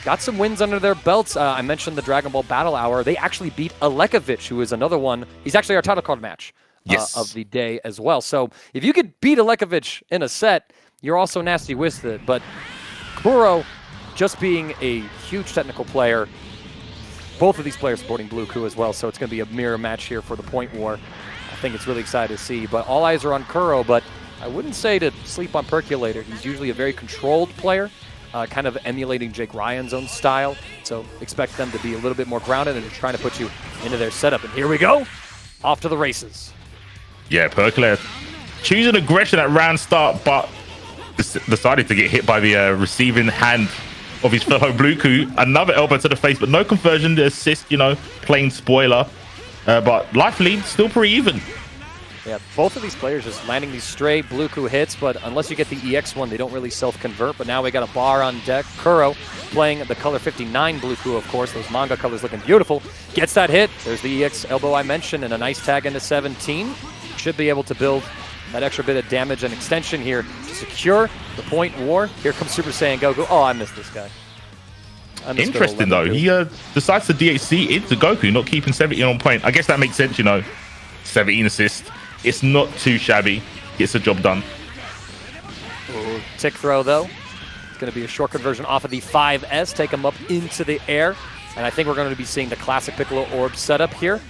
got some wins under their belts. I mentioned the Dragon Ball Battle Hour. They actually beat Alekovic, who is another one. He's actually our title card match of the day as well. So if you could beat Alekovic in a set, you're also nasty with it. But Kuro, just being a huge technical player, both of these players supporting Blue Ku as well, so it's going to be a mirror match here for the point war. I think it's really exciting to see. But all eyes are on Kuro, but I wouldn't say to sleep on Perculator. He's usually a very controlled player, kind of emulating Jake Ryan's own style. So expect them to be a little bit more grounded and just trying to put you into their setup. And here we go, off to the races. Yeah, Percolator choosing aggression at round start, but decided to get hit by the receiving hand of his fellow Blue Ku. Another elbow to the face, but no conversion. The assist, you know, plain spoiler. But life lead still pretty even. Yeah, both of these players just landing these straight Blue Ku hits, but unless you get the EX one, they don't really self-convert. But now we got a bar on deck. Kuro playing the color 59 Blue Ku, of course. Those manga colors looking beautiful. Gets that hit. There's the EX elbow I mentioned, and a nice tag into 17. Should be able to build that extra bit of damage and extension here to secure the point war. Here comes Super Saiyan Goku. Oh, I missed this guy. Interesting, though. He decides to DHC into Goku, not keeping 17 on point. I guess that makes sense, you know. 17 assist. It's not too shabby. Gets the job done. Ooh, tick throw, though. It's going to be a short conversion off of the 5S. Take him up into the air. And I think we're going to be seeing the classic Piccolo orb setup here.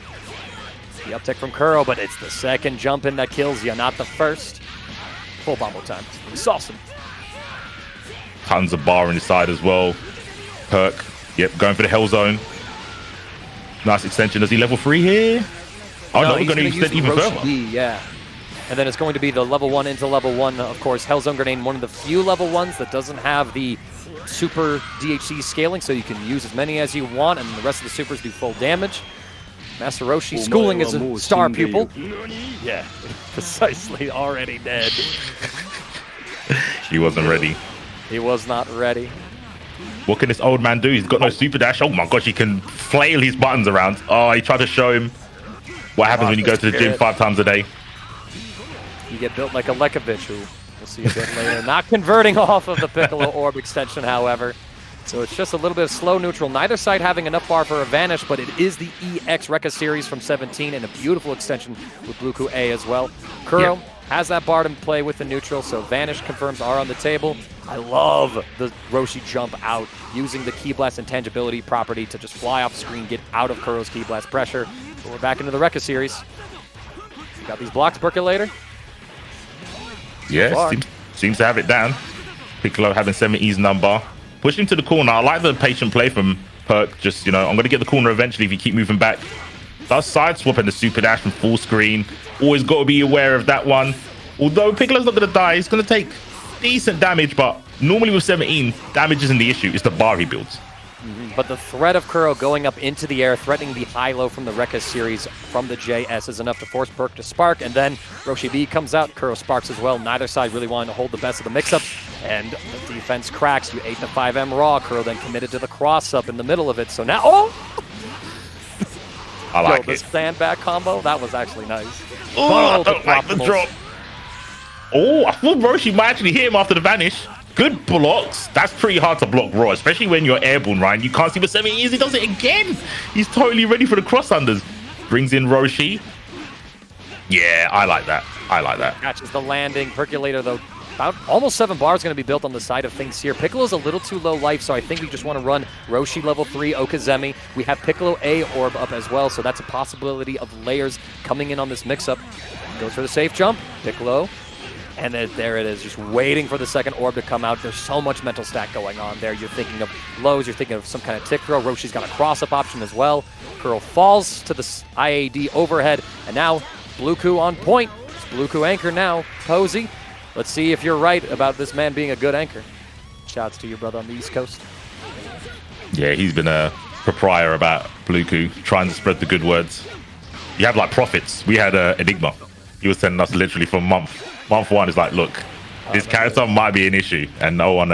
The uptick from Kuro, but it's the second jump in that kills you, not the first. Full bombo time. It's awesome. Tons of bar inside as well. Perk, yep, going for the Hell Zone. Nice extension. Does he level 3 here? Oh no, we're going to extend even further. Yeah. And then it's going to be the level 1 into level 1. Of course, Hell Zone Grenade, one of the few level 1s that doesn't have the super DHC scaling, so you can use as many as you want, and the rest of the supers do full damage. Master Roshi schooling as a star pupil. Yeah, precisely, already dead. He wasn't ready. He was not ready. What can this old man do? He's got no super dash. Oh my gosh, he can flail his buttons around. Oh, he tried to show him what happens when you go to the gym 5 times a day. You get built like a Alekovic, who we'll see a bit later. Not converting off of the Piccolo orb extension, however. So it's just a little bit of slow neutral. Neither side having enough bar for a vanish, but it is the EX Rekka series from 17 and a beautiful extension with Blue Ku A as well. Kuro has that bar to play with the neutral, so vanish confirms are on the table. I love the Roshi jump out, using the Ki Blast intangibility property to just fly off the screen, get out of Kuro's Ki Blast pressure. So we're back into the Rekka series. You got these blocks, Percolator? Yeah, seems to have it down. Piccolo having 70's number. Pushing to the corner. I like the patient play from Perk. Just, you know, I'm going to get the corner eventually if you keep moving back. Does side swap and the super dash from full screen. Always got to be aware of that one. Although Piccolo's not going to die, he's going to take decent damage, but normally with 17, damage isn't the issue. It's the bar he builds. But the threat of Kuro going up into the air, threatening the high-low from the Rekka series from the JS is enough to force Perk to spark, and then Roshi B comes out, Kuro sparks as well. Neither side really wanting to hold the best of the mix-up, and the defense cracks. You 8 to 5M raw. Kuro then committed to the cross-up in the middle of it, so now, I like it. The sandbag combo, that was actually nice. Oh, I don't like the drop. Oh, I thought Roshi might actually hit him after the vanish. Good blocks. That's pretty hard to block raw, especially when you're airborne, Ryan. You can't see what 7 is. He does it again. He's totally ready for the cross unders. Brings in Roshi. Yeah, I like that. I like that. Catches the landing. Percolator, though, about almost 7 bars going to be built on the side of things here. Piccolo's a little too low life, so I think we just want to run Roshi level 3, Okazemi. We have Piccolo A orb up as well, so that's a possibility of layers coming in on this mix-up. Goes for the safe jump. Piccolo. And then there it is, just waiting for the second orb to come out. There's so much mental stack going on there. You're thinking of lows, you're thinking of some kind of tick throw. Roshi's got a cross-up option as well. Kuro falls to the IAD overhead, and now Blue Ku on point. It's Blue Ku anchor now. Posey, let's see if you're right about this man being a good anchor. Shouts to your brother on the East Coast. Yeah, he's been a proprietor about Blue Ku, trying to spread the good words. You have like prophets. We had Enigma. He was telling us literally for a month. Month 1 is like, look, this character might be an issue, and no one,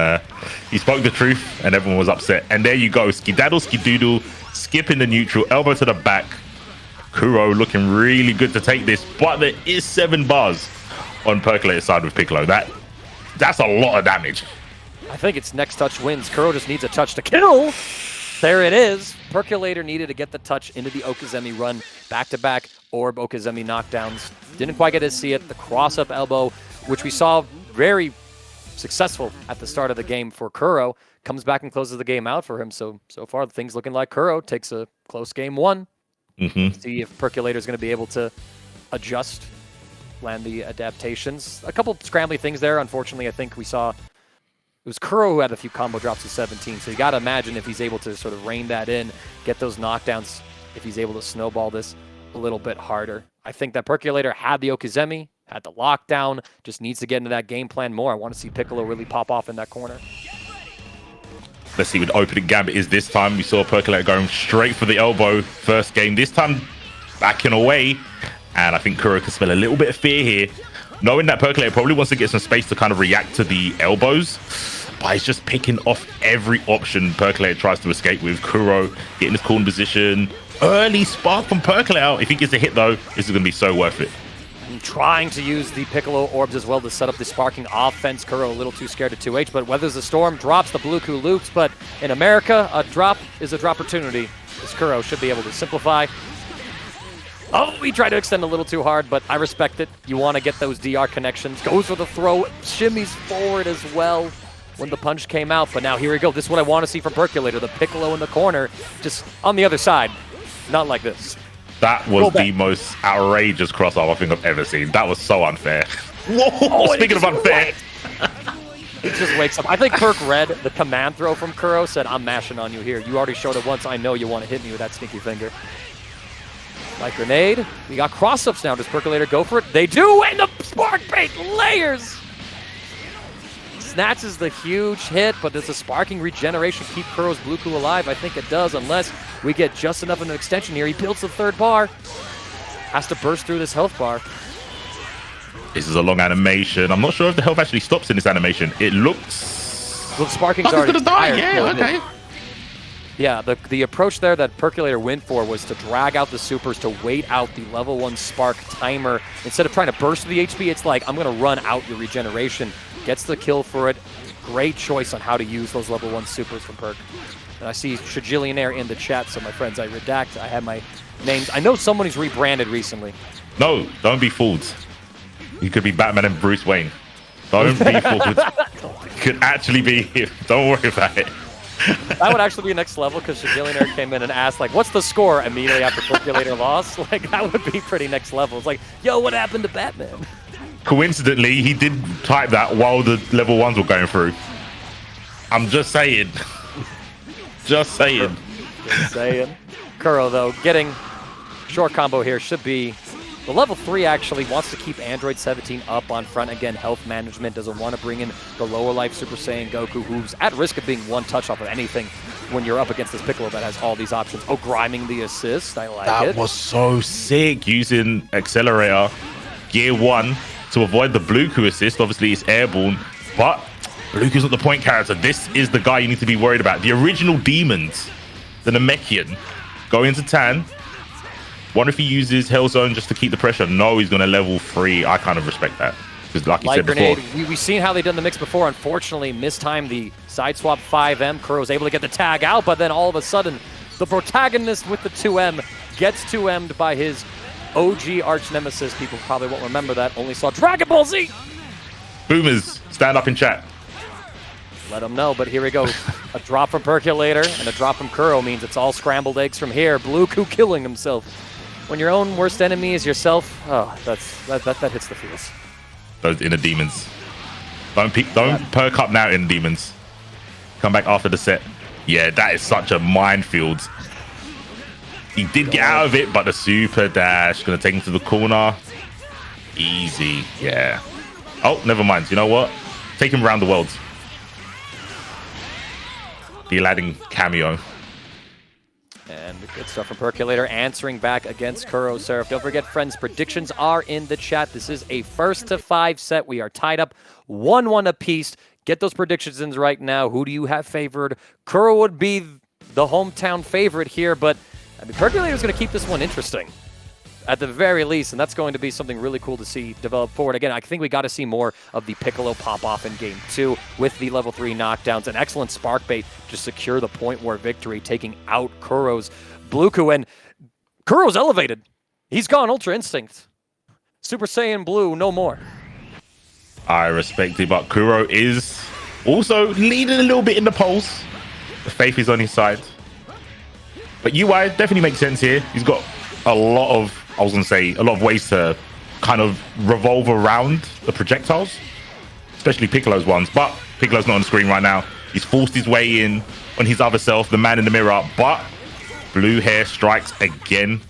he spoke the truth, and everyone was upset. And there you go, skidaddle, skidoodle, skipping the neutral, elbow to the back. Kuro looking really good to take this, but there is 7 bars on Percolator side with Piccolo. That's a lot of damage. I think it's next touch wins. Kuro just needs a touch to kill. There it is. Percolator needed to get the touch into the Okazemi run. Back-to-back orb Okazemi knockdowns. Didn't quite get to see it. The cross-up elbow, which we saw very successful at the start of the game for Kuro, comes back and closes the game out for him. So far, things looking like Kuro takes a close game one. See if Percolator is going to be able to adjust, land the adaptations. A couple scrambly things there. Unfortunately, I think we saw it was Kuro who had a few combo drops to 17, so you got to imagine if he's able to sort of rein that in, get those knockdowns, if he's able to snowball this a little bit harder. I think that Percolator had the Okazemi, had the lockdown, just needs to get into that game plan more. I want to see Piccolo really pop off in that corner. Let's see what the opening gambit is this time. We saw Percolator going straight for the elbow first game. This time, backing away. And I think Kuro can smell a little bit of fear here, knowing that Percolator probably wants to get some space to kind of react to the elbows. But he's just picking off every option Percolator tries to escape with. Kuro getting his corner position. Early spark from Percolator. If he gets a hit, though, this is going to be so worth it. Trying to use the Piccolo orbs as well to set up the sparking offense. Kuro a little too scared of 2H, but weathers the storm, drops the Bluku loops. But in America, a drop is a drop opportunity. This Kuro should be able to simplify. Oh, he tried to extend a little too hard, but I respect it. You want to get those DR connections. Goes for the throw, shimmies forward as well when the punch came out. But now here we go. This is what I want to see from Percolator. The Piccolo in the corner, just on the other side. Not like this. That was the most outrageous crossover I think I've ever seen. That was so unfair. Whoa! Speaking of unfair. He just wakes up. I think Perk read the command throw from Kuro, said, I'm mashing on you here. You already showed it once. I know you want to hit me with that sneaky finger. Like grenade. We got cross-ups now. Does Percolator go for it? They do, and the spark bait layers! Snatches the huge hit, but does the sparking regeneration keep Kuro's Bluku alive? I think it does, unless we get just enough of an extension here. He builds the third bar. Has to burst through this health bar. This is a long animation. I'm not sure if the health actually stops in this animation. It looks... Well, sparking's already die. Yeah, okay. Yeah, the approach there that Percolator went for was to drag out the supers, to wait out the level 1 spark timer. Instead of trying to burst through the HP, it's like, I'm going to run out your regeneration. Gets the kill for it. Great choice on how to use those level 1 supers from Perk. And I see Shajillionaire in the chat, so my friends, I redact. I have my names. I know someone who's rebranded recently. No, don't be fooled. You could be Batman and Bruce Wayne. Don't be fooled. Could actually be him. Don't worry about it. That would actually be next level, because Shajillionaire came in and asked, like, what's the score immediately after Percolator lost? Like, that would be pretty next level. It's like, yo, what happened to Batman? Coincidentally, he did type that while the level 1s were going through. I'm just saying. Just saying. Just saying. Kuro, though, getting short combo here should be... The level 3 actually wants to keep Android 17 up on front. Again, health management, doesn't want to bring in the lower life Super Saiyan Goku, who's at risk of being one touch off of anything when you're up against this Piccolo that has all these options. Oh, griming the assist. I like it. That was so sick, using Accelerator, Gear 1, to avoid the Bluku assist. Obviously, it's airborne, but Bluku's not the point character. This is the guy you need to be worried about. The original demons, the Namekian, go into Tan. Wonder if he uses Hell Zone just to keep the pressure. No, he's going to level 3. I kind of respect that. Because like you said grenade, before. We've seen how they've done the mix before. Unfortunately, mistimed the side swap 5M. Kuro's able to get the tag out, but then all of a sudden, the protagonist with the 2M gets 2M'd by his OG arch nemesis. People probably won't remember that. Only saw Dragon Ball Z. Boomers, stand up in chat. Let them know, but here we go. A drop from Percolator and a drop from Kuro means it's all scrambled eggs from here. Bluku killing himself. When your own worst enemy is yourself, oh, that hits the feels. Those inner demons. Don't perk up now, inner demons. Come back after the set. Yeah, that is such a minefield. He did get out of it, but the super dash gonna take him to the corner. Easy, yeah. Oh, never mind. You know what? Take him around the world. The Aladdin cameo. And good stuff from Percolator, answering back against KuroSeraph. Don't forget, friends, predictions are in the chat. This is a 1-to-5 set. We are tied up 1-1 apiece. Get those predictions in right now. Who do you have favored? Kuro would be the hometown favorite here, but I mean, Percolator is going to keep this one interesting. at the very least, and that's going to be something really cool to see develop forward. Again, I think we got to see more of the Piccolo pop-off in Game 2 with the level 3 knockdowns. An excellent spark bait to secure the point war victory, taking out Kuro's Bluku. And Kuro's elevated. He's gone Ultra Instinct. Super Saiyan Blue, no more. I respect it, but Kuro is also leading a little bit in the polls. The faith is on his side. But UI definitely makes sense here. He's got a lot of, I was going to say, a lot of ways to kind of revolve around the projectiles, especially Piccolo's ones. But Piccolo's not on the screen right now. He's forced his way in on his other self, the man in the mirror. But blue hair strikes again.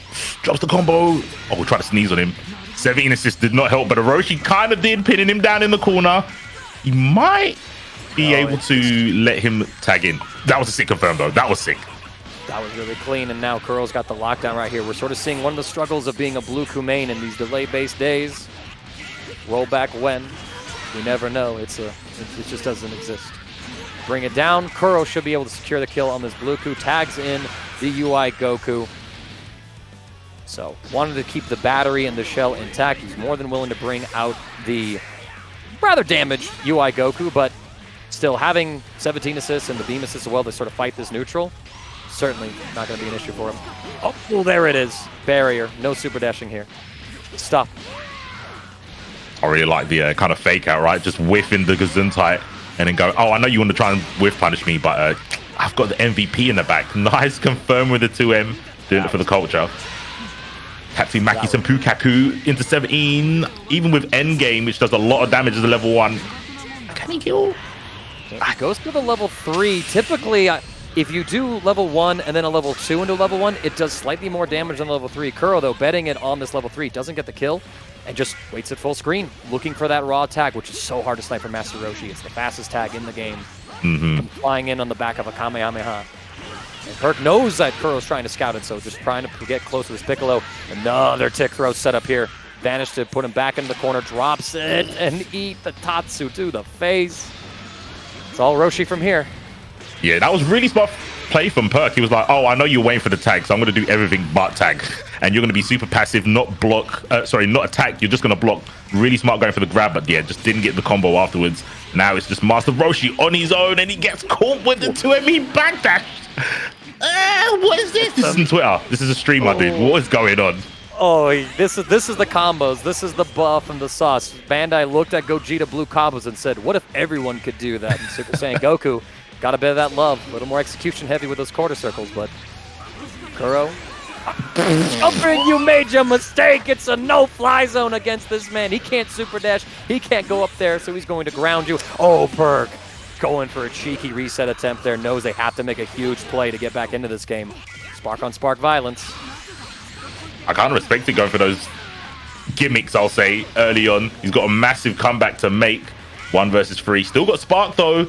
Drops the combo. Oh, we tried to sneeze on him. 17 assist did not help, but Orochi kind of did, pinning him down in the corner. He might be able to let him tag in. That was a sick confirm, though. That was sick. That was really clean, and now Kuro's got the lockdown right here. We're sort of seeing one of the struggles of being a Bluku main in these delay-based days. Roll back when. We never know. It just doesn't exist. Bring it down. Kuro should be able to secure the kill on this Bluku. Tags in the UI Goku. So, wanted to keep the battery and the shell intact. He's more than willing to bring out the rather damaged UI Goku, but still having 17 assists and the beam assists as well to sort of fight this neutral. Certainly not going to be an issue for him. Oh, well, there it is. Barrier. No super dashing here. Stop. I really like the kind of fake out, right? Just whiffing the Gesundheit and then go, oh, I know you want to try and whiff punish me, but I've got the MVP in the back. Nice confirm with the 2M. Doing it for the culture. Captain Maki Senpu Kaku into 17. Even with Endgame, which does a lot of damage as a level 1. Can he kill? It goes to the level 3. Typically, if you do level 1 and then a level 2 into level 1, it does slightly more damage than level 3. Kuro, though, betting it on this level 3, doesn't get the kill and just waits at full screen, looking for that raw tag, which is so hard to snipe from Master Roshi. It's the fastest tag in the game. Flying in on the back of a Kamehameha. And Perk knows that Kuro's trying to scout it, so just trying to get close to this Piccolo. Another tick throw set up here. Vanished to put him back in the corner, drops it, and eat the Tatsu to the face. It's all Roshi from here. Yeah, that was really smart play from Perk. He was like, oh, I know you're waiting for the tag, so I'm going to do everything but tag. And you're going to be super passive, not block, not attack. You're just going to block. Really smart going for the grab, but yeah, just didn't get the combo afterwards. Now it's just Master Roshi on his own, and he gets caught with the 2M. He backdashed. What is this? This is on Twitter. This is a stream, my dude. What is going on? Oh, this is the combos. This is the buff and the sauce. Bandai looked at Gogeta Blue combos and said, what if everyone could do that? And Super Saiyan Goku got a bit of that love. A little more execution heavy with those quarter circles, but Kuro. Jumping, you made your mistake. It's a no-fly zone against this man. He can't super dash. He can't go up there, so he's going to ground you. Oh, Perk. Going for a cheeky reset attempt there. Knows they have to make a huge play to get back into this game. Spark on spark violence. I kind of respect it going for those gimmicks, I'll say, early on. He's got a massive comeback to make. 1 versus 3. Still got spark, though.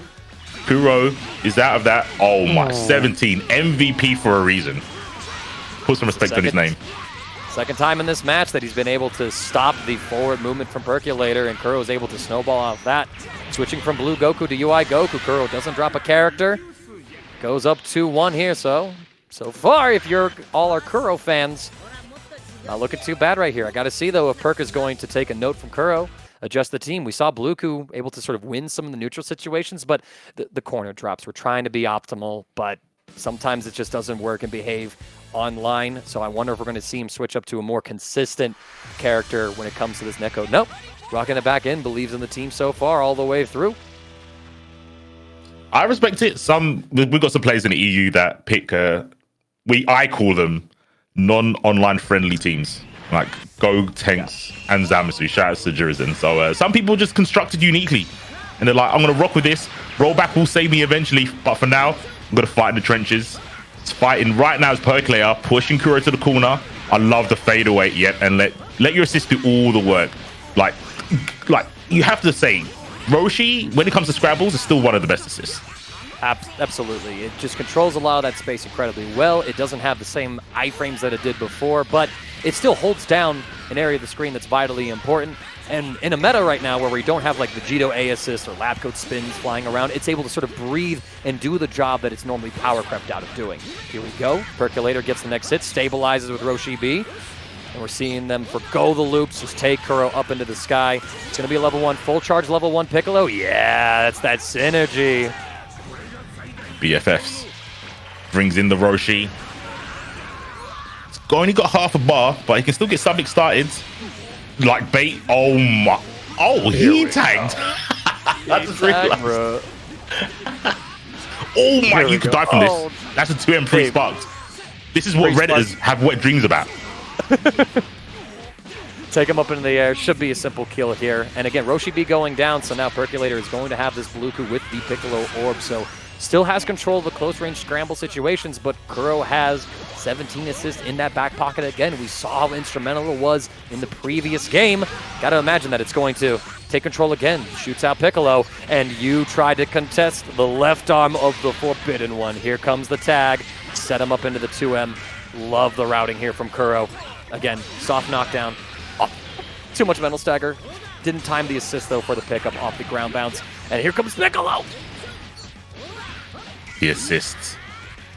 Kuro is out of that. Oh, my. 17. MVP for a reason. Put some respect on his name. Second time in this match that he's been able to stop the forward movement from Perculator, and Kuro is able to snowball off that. Switching from Blue Goku to UI Goku. Kuro doesn't drop a character. Goes up 2-1 here, so far, if you're all our Kuro fans, not looking too bad right here. I got to see, though, if Perk is going to take a note from Kuro, adjust the team. We saw Bluku able to sort of win some of the neutral situations, but the corner drops were trying to be optimal, but sometimes it just doesn't work and behave online. So I wonder if we're going to see him switch up to a more consistent character when it comes to this netcode. Nope. Rocking it back in, believes in the team so far all the way through. I respect it. We've got some players in the EU that pick, I call them non-online friendly teams, like Go, Tenks, and Zamasu. Shout out to Jurizen. So some people just constructed uniquely, and they're like, I'm going to rock with this. Rollback will save me eventually, but for now, I'm going to fight in the trenches. It's fighting right now as Percolator, pushing Kuro to the corner. I love the fadeaway, yep, and let your assist do all the work. Like you have to say, Roshi, when it comes to Scrabbles, is still one of the best assists. Absolutely. It just controls a lot of that space incredibly well. It doesn't have the same iframes that it did before, but it still holds down an area of the screen that's vitally important. And in a meta right now where we don't have like Vegito A assist or lab coat spins flying around, it's able to sort of breathe and do the job that it's normally power crept out of doing. Here we go. Percolator gets the next hit, stabilizes with Roshi B. And we're seeing them forgo the loops, just take Kuro up into the sky. It's going to be a level 1, full charge level 1 Piccolo. Yeah, that's that synergy. BFFs. Brings in the Roshi. It's only got half a bar, but he can still get something started. Like bait. Oh my. Oh, he tagged. That's a tag, bro. Oh my, you could die from this. That's a 2M3 sparks. This is what Redditors have wet dreams about. Take him up into the air. Should be a simple kill here. And again, Roshi B going down, so now Percolator is going to have this Bluku with the Piccolo Orb. So still has control of the close-range scramble situations, but Kuro has 17 assists in that back pocket again. We saw how instrumental it was in the previous game. Got to imagine that it's going to take control again. Shoots out Piccolo, and you tried to contest the left arm of the Forbidden One. Here comes the tag. Set him up into the 2M. Love the routing here from Kuro. Again, soft knockdown. Oh, too much mental stagger. Didn't time the assist, though, for the pickup off the ground bounce. And here comes Piccolo. He assists.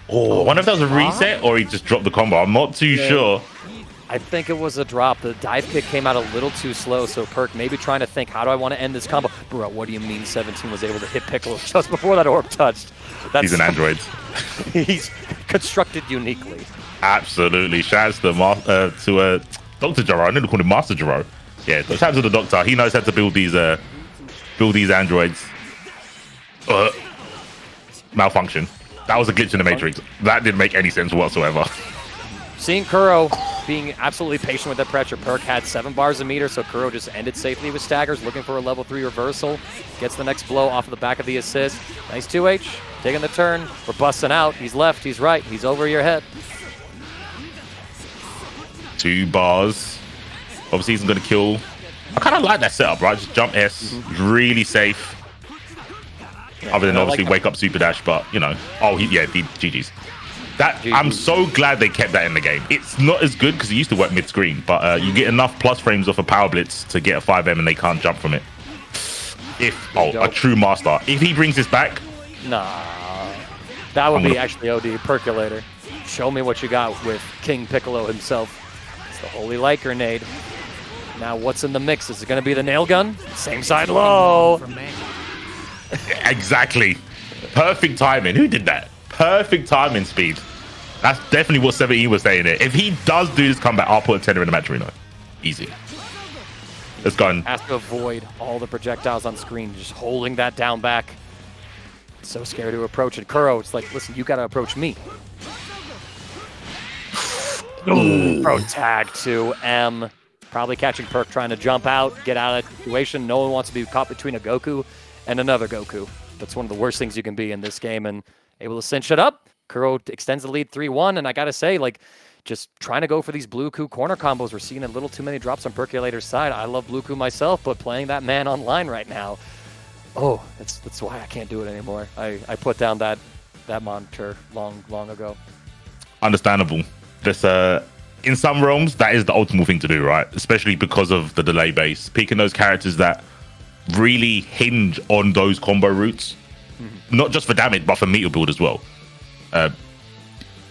Oh, I wonder if that was a reset or he just dropped the combo. I'm not too sure. I think it was a drop. The dive kick came out a little too slow, so Perk maybe trying to think, how do I want to end this combo? Bro, what do you mean 17 was able to hit Piccolo just before that orb touched? He's an android. He's constructed uniquely. Absolutely. Shouts to Dr. Jaro. I nearly called him Master Jaro. Yeah, shouts to the Doctor. He knows how to build these androids. Malfunction. That was a glitch in the Matrix. That didn't make any sense whatsoever. Seeing Kuro being absolutely patient with that pressure. Perk had 7 bars a meter, so Kuro just ended safely with staggers, looking for a level 3 reversal. Gets the next blow off of the back of the assist. Nice 2H, taking the turn. We're busting out. He's left, he's right, he's over your head. 2 bars. Obviously, he's going to kill. I kind of like that setup, right? Just jump S, really safe. Yeah, other than obviously wake up super dash, but you know, GG's. I'm so glad they kept that in the game. It's not as good because it used to work mid-screen, but you get enough plus frames off a power blitz to get a 5M and they can't jump from it. A true master. If he brings this back, nah, that would be actually OD Percolator. Show me what you got with King Piccolo himself. It's the Holy Light Grenade. Now what's in the mix? Is it going to be the nail gun? Same side low. Exactly. Perfect timing. Who did that? Perfect timing speed. That's definitely what 17 was saying there. If he does do this comeback, I'll put a 10er in the match arena. Easy. Let's go. Has to avoid all the projectiles on screen, just holding that down back. So scared to approach it. Kuro, it's like, listen, you got to approach me. Ooh. Pro tag to M. Probably catching Perk trying to jump out, get out of the situation. No one wants to be caught between a Goku and another Goku. That's one of the worst things you can be in this game, and able to cinch it up. Kuro extends the lead 3-1, and I gotta say, like, just trying to go for these Bluku corner combos. We're seeing a little too many drops on Percolator's side. I love Bluku myself, but playing that man online right now, that's why I can't do it anymore. I put down that monitor long ago. Understandable. This in some realms, that is the ultimate thing to do, right? Especially because of the delay base. Picking those characters that really hinge on those combo routes, not just for damage, but for meter build as well.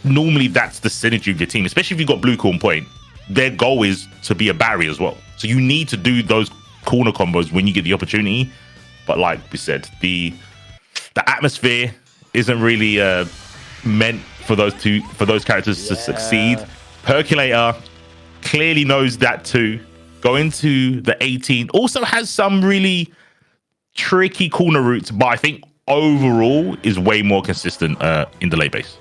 Normally, that's the synergy of your team, especially if you've got Bluku on point. Their goal is to be a battery as well. So you need to do those corner combos when you get the opportunity. But like we said, the atmosphere isn't really meant for those characters to succeed. Percolator clearly knows that too. Going to the 18 also has some really tricky corner routes, but I think overall is way more consistent in the late base.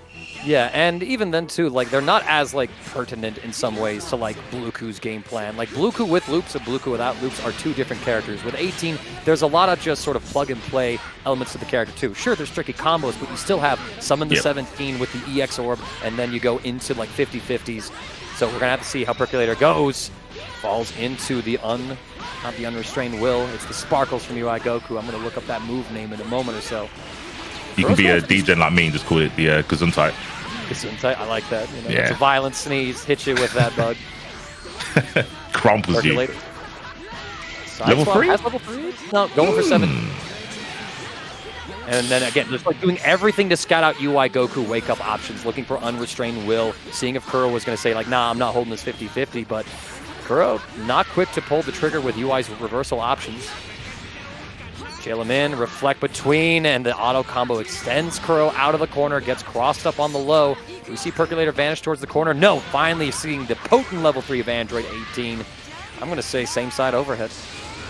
Yeah, and even then too, like, they're not as like pertinent in some ways to like Bluku's game plan. Like Bluku with loops and Bluku without loops are 2 different characters. With 18, there's a lot of just sort of plug and play elements to the character too. Sure, there's tricky combos, but you still have some in the 17 with the EX orb, and then you go into like 50-50s. So we're gonna have to see how Percolator goes. Falls into the not the unrestrained will. It's the sparkles from UI Goku. I'm gonna look up that move name in a moment or so. You can be a DJ like me and just call it the Gesundheit. Gesundheit, I like that. You know, it's a violent sneeze. Hit you with that, bud. Crumples you. Level 3? Has level 3? No, going for 7. And then again, just like doing everything to scout out UI Goku wake-up options, looking for unrestrained will, seeing if Kuro was going to say, like, nah, I'm not holding this 50-50, but Kuro not quick to pull the trigger with UI's reversal options. Jail him in, reflect between, and the auto combo extends Kuro out of the corner, gets crossed up on the low. We see Percolator vanish towards the corner. No, finally seeing the potent level 3 of Android 18. I'm going to say same side overhead.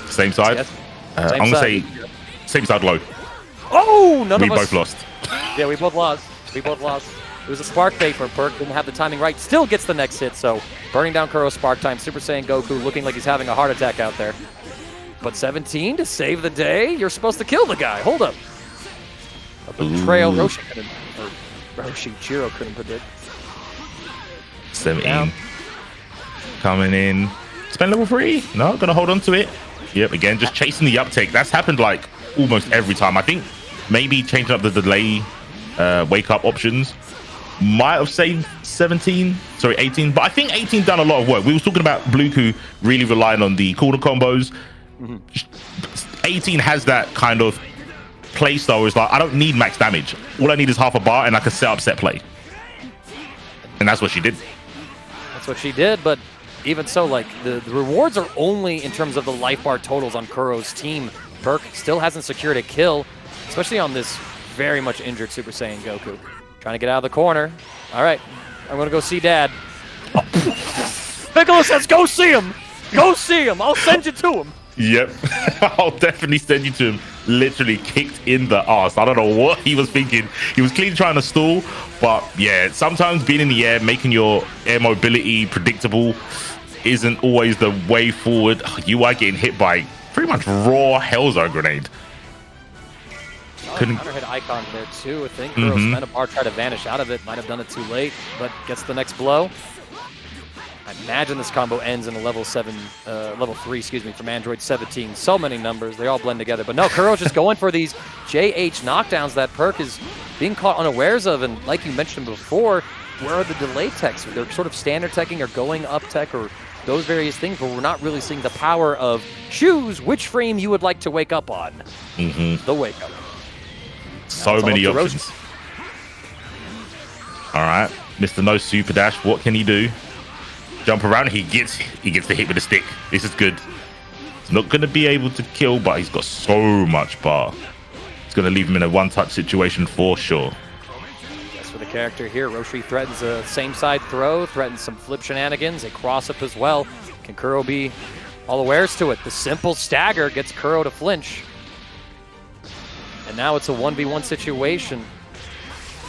Same side? Yes. I'm going to say same side low. Oh, none of us. We both lost. Yeah, we both lost. We both lost. It was a spark bait for Perk, didn't have the timing right. Still gets the next hit, so burning down Kuro's spark time. Super Saiyan Goku looking like he's having a heart attack out there. But 17 to save the day? You're supposed to kill the guy. Hold up. A betrayal Roshi couldn't, or Chiro couldn't predict. 17. Down. Coming in. Spend level 3. No, gonna hold on to it. Yep, again, just chasing the uptake. That's happened like almost every time. I think maybe changing up the delay wake up options might have saved 17, sorry, 18. But I think 18 done a lot of work. We was talking about Bluku really relying on the corner combos. 18 has that kind of play style where it's like, I don't need max damage. All I need is half a bar and I can set up set play. And that's what she did. That's what she did, but even so, like, the rewards are only in terms of the life bar totals on Kuro's team. Perk still hasn't secured a kill, especially on this very much injured Super Saiyan Goku. Trying to get out of the corner. All right, I'm going to go see Dad. Oh. Piccolo says, go see him. Go see him. I'll send you to him. Yep, I'll definitely send you to him. Literally kicked in the ass. I don't know what he was thinking. He was clearly trying to stall, but yeah, sometimes being in the air, making your air mobility predictable isn't always the way forward. UI getting hit by pretty much raw Hellzone grenade. Couldn't counter hit icon there too. I think Kuro spent a bar, tried to vanish out of it. Might have done it too late, but gets the next blow. I imagine this combo ends in a level 3, excuse me, from Android 17. So many numbers, they all blend together. But no, Kuro's just going for these JH knockdowns that Perk is being caught unawares of. And like you mentioned before, where are the delay techs? They're sort of standard teching or going up tech or those various things, but we're not really seeing the power of choose which frame you would like to wake up on. The wake up. So many options. All right, Mr. No Super Dash, what can he do? Jump around, he gets the hit with the stick. This is good. He's not going to be able to kill, but he's got so much bar. It's going to leave him in a one-touch situation for sure. That's for the character here. Roshi threatens a same-side throw, threatens some flip shenanigans, a cross-up as well. Can Kuro be all awares to it? The simple stagger gets Kuro to flinch. And now it's a 1v1 situation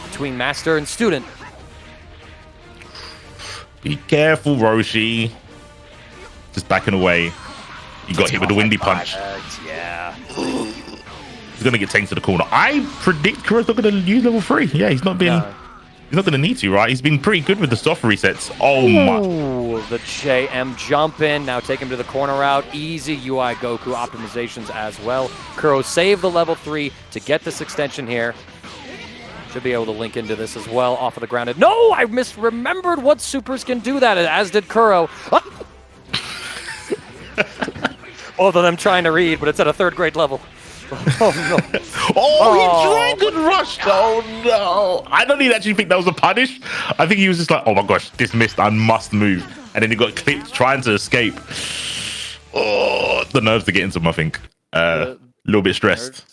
between master and student. Be careful, Roshi. Just backing away. You got hit with the windy punch. Yeah. He's gonna get taken to the corner. I predict Kuro's not gonna use level 3. Yeah, he's not gonna need to, right? He's been pretty good with the soft resets. Oh my. The JM jump in. Now take him to the corner route. Easy UI Goku optimizations as well. Kuro saved the level 3 to get this extension here. Should be able to link into this as well off of the grounded. No, I misremembered what supers can do that, as did Kuro. Both of them trying to read, but it's at a 3rd grade level. Oh no. He dragon rushed. Oh no. I don't even actually think that was a punish. I think he was just like, oh my gosh, dismissed, I must move. And then he got clipped trying to escape. Oh, the nerves are getting to him, I think. A little bit stressed.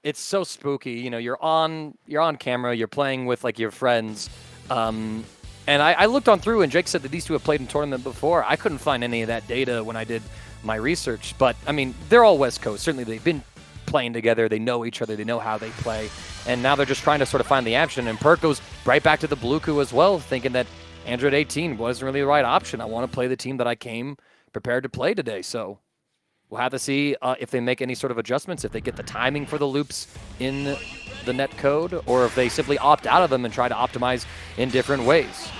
It's so spooky, you know. You're on camera, you're playing with like your friends, and I looked on through, and Jake said that these two have played in tournament before. I couldn't find any of that data when I did my research, but I mean, they're all West Coast. Certainly, they've been playing together. They know each other. They know how they play, and now they're just trying to sort of find the action. And Perk goes right back to the Bluku as well, thinking that Android 18 wasn't really the right option. I want to play the team that I came prepared to play today, so. We'll have to see if they make any sort of adjustments, if they get the timing for the loops in the net code, or if they simply opt out of them and try to optimize in different ways.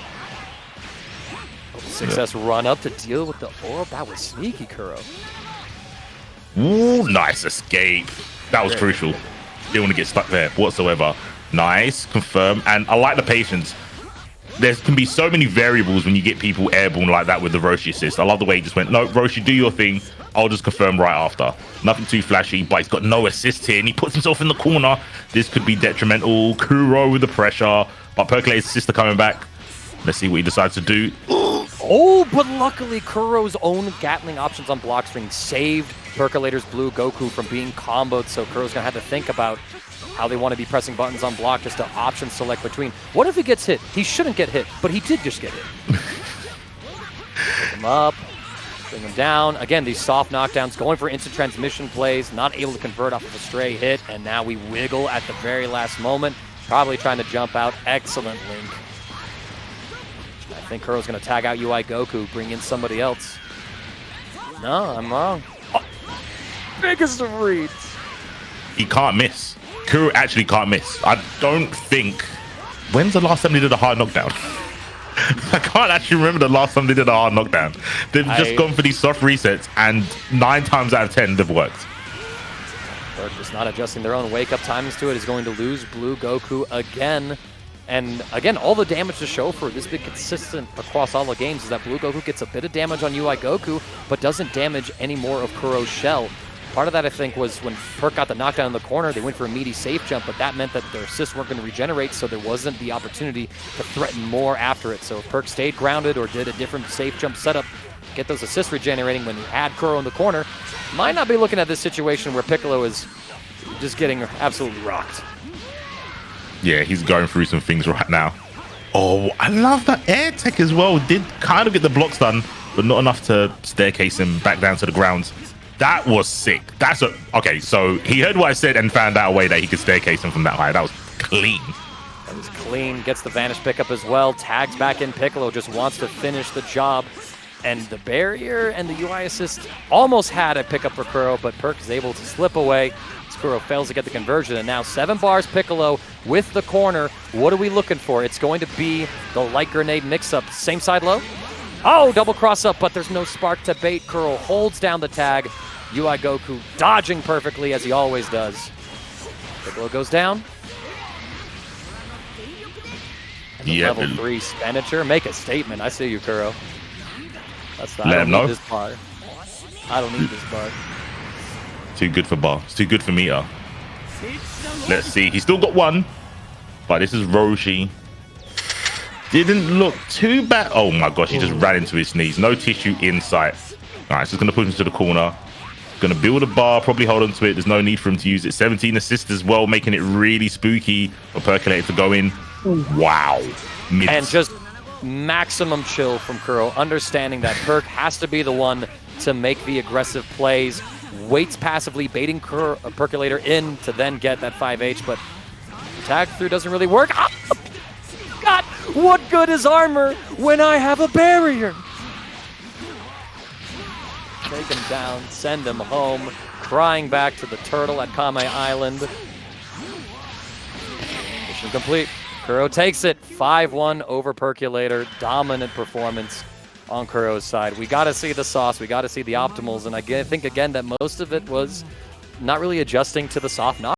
Success run up to deal with the orb. That was sneaky, Kuro. Ooh, nice escape. That was crucial. Didn't want to get stuck there whatsoever. Nice, confirm. And I like the patience. There can be so many variables when you get people airborne like that with the Roshi assist. I love the way he just went, no, Roshi, do your thing. I'll just confirm right after. Nothing too flashy, but he's got no assist here, and he puts himself in the corner. This could be detrimental. Kuro with the pressure, but Percolator's sister coming back. Let's see what he decides to do. Oh, but luckily Kuro's own Gatling options on block string saved Percolator's blue Goku from being comboed, so Kuro's going to have to think about how they want to be pressing buttons on block just to option select between. What if he gets hit? He shouldn't get hit, but he did just get hit. Pick him up, bring him down. Again, these soft knockdowns, going for instant transmission plays, not able to convert off of a stray hit, and now we wiggle at the very last moment. Probably trying to jump out. Excellent link. I think Kuro's going to tag out UI Goku, bring in somebody else. No, I'm wrong. Oh, biggest of reads. He can't miss. Kuro actually can't miss. I don't think... When's the last time they did a hard knockdown? I can't actually remember the last time they did a hard knockdown. They've just gone for these soft resets, and 9 times out of 10, they've worked. They're just not adjusting their own wake-up timings to it. Is going to lose blue Goku again. And again, all the damage to show for this big consistent across all the games is that blue Goku gets a bit of damage on UI Goku, but doesn't damage any more of Kuro's shell. Part of that, I think, was when Perk got the knockdown in the corner, they went for a meaty safe jump, but that meant that their assists weren't going to regenerate, so there wasn't the opportunity to threaten more after it. So if Perk stayed grounded or did a different safe jump setup, get those assists regenerating when you had Kuro in the corner, might not be looking at this situation where Piccolo is just getting absolutely rocked. Yeah, he's going through some things right now. Oh, I love that air tech as well. Did kind of get the blocks done, but not enough to staircase him back down to the ground. That was sick. That's a... Okay, so he heard what I said and found out a way that he could staircase him from that high. That was clean. That was clean. Gets the vanish pickup as well. Tags back in. Piccolo just wants to finish the job. And the barrier and the UI assist almost had a pickup for Kuro, but Perk is able to slip away. Kuro fails to get the conversion, and now 7 bars Piccolo with the corner. What are we looking for? It's going to be the light grenade mix-up. Same side low. Oh, double cross up, but there's no spark to bait. Kuro holds down the tag. UI Goku dodging perfectly as he always does. Piccolo goes down. And the level 3 expenditure. Make a statement. I see you, Kuro. That's not. I don't need this bar. I don't need this bar. Too good for bar. It's too good for meter. Let's see. He's still got 1. But this is Roshi. Didn't look too bad. Oh my gosh, he just ran into his knees. No tissue in sight. All right, so he's going to push him to the corner. Going to build a bar, probably hold on to it. There's no need for him to use it. 17 assists as well, making it really spooky for Percolator to go in. Wow. And just maximum chill from Kuro, understanding that Perk has to be the one to make the aggressive plays. Waits passively, baiting Percolator in to then get that 5H, but tag through doesn't really work. Ah! God, what good is armor when I have a barrier? Take him down, send him home, crying back to the turtle at Kame Island. Mission complete. Kuro takes it 5-1 over Percolator. Dominant performance on Kuro's side. We got to see the sauce. We got to see the optimals. And I think, again, that most of it was not really adjusting to the soft knock.